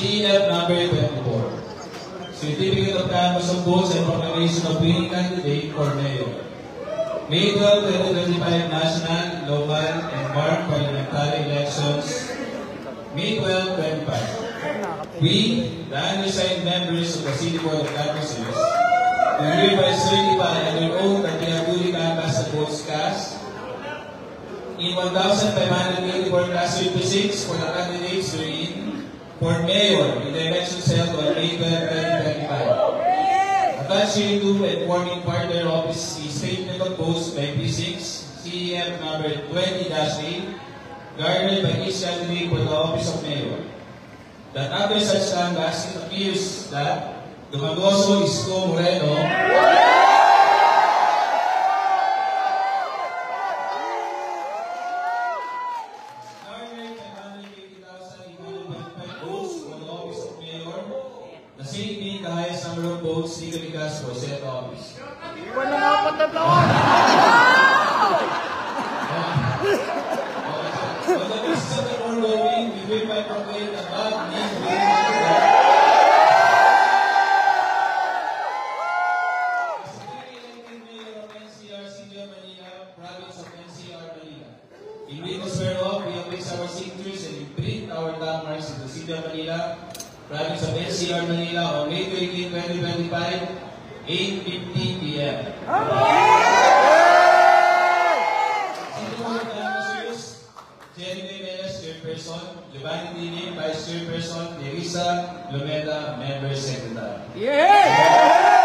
CEF number 24. Certificate of Canvas of Votes and Proclamation of Winning Candidate for Mayor. May 12, 2025 National, Local, and Farm Parliamentary Elections. May 12, 25. We, the undersigned members of the City Board of Canvassers, do hereby certify under oath that we have duly canvassed the votes cast in 1,584 class 56 for the candidates wherein for Mayor in the elections held on May 12, 2025. Attached hereto and forming part thereof is the statement of votes by P6, CEF number 20-8, garnered by each candidate for the office of Mayor. That after such canvass, it appears that Dumagoso Isko Moreno garnered 580,825 votes for the office of Mayor, the same being the highest number of votes legally cast for said office. Iwan na apat na taon! On the basis of the foregoing, we hereby proclaim the above named Mayor of NCR City of Manila, Province of NCR Manila. In witness whereof, we affix our signatures and imprint our landmarks in the City of Manila, Province of NCR Manila on May 13, 2025, 8:50 p.m. Jenny Menes, Chairperson, Giovanni Dini, Vice Chairperson, Teresa Lumeda, Member Secretary. Yeah!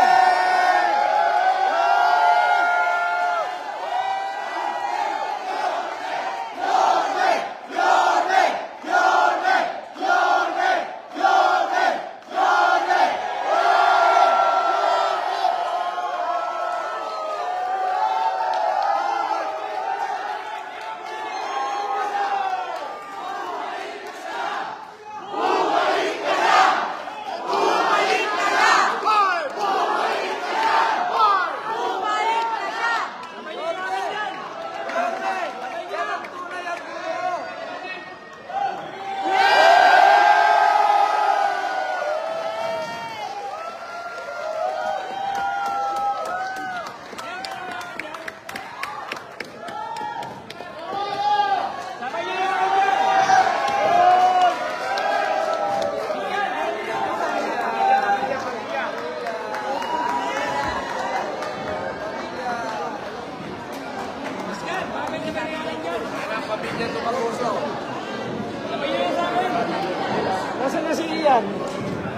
Nasaan na si Ian?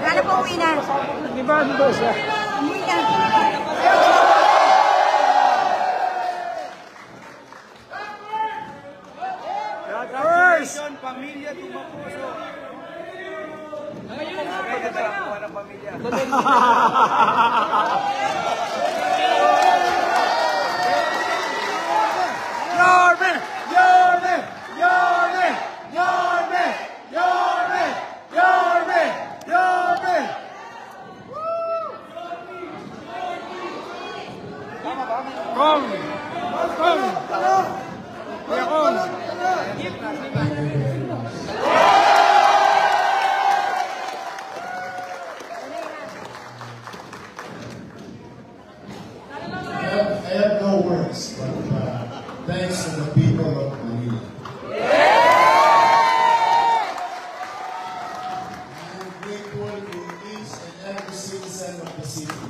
Wala na po, uwi na. Di ba ano ba siya? Uwi na. Congratulations, pamilya Dumagoso. Ngayon na ng pamilya. Yorme! Yorme! Yorme! Yorme! Yorme! Yorme! Yorme! Kom! Kom! Kuya Kom! I have no words, but thanks to the people of Manila. I'm grateful to each and every citizen of the city.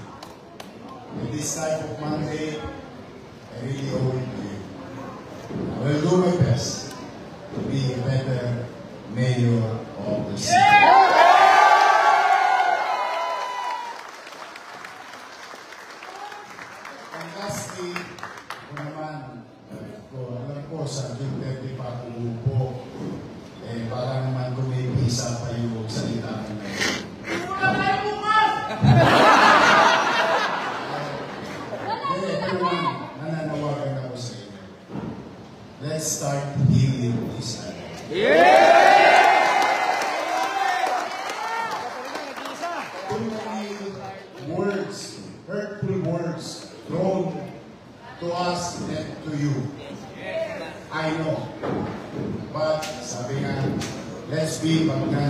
In this type of mandate, I really owe it to you. I will do my best to be a better mayor of the city. And lastly, alam ko sa Duterte pa po, baka naman kumipisa pa yung salita ko na yun. Nananawagan ako sa inyo. Let's start healing this island.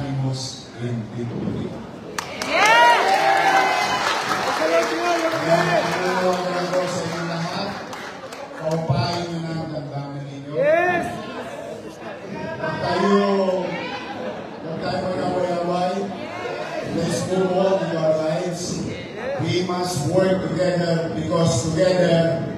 unanimous in victory. Yes! Kaya ako sa inyo lahat, paupain nyo na ang damdamin ninyo. Yes! Huwag tayo mag-away-away. Let's move on in our lives. We must work together because together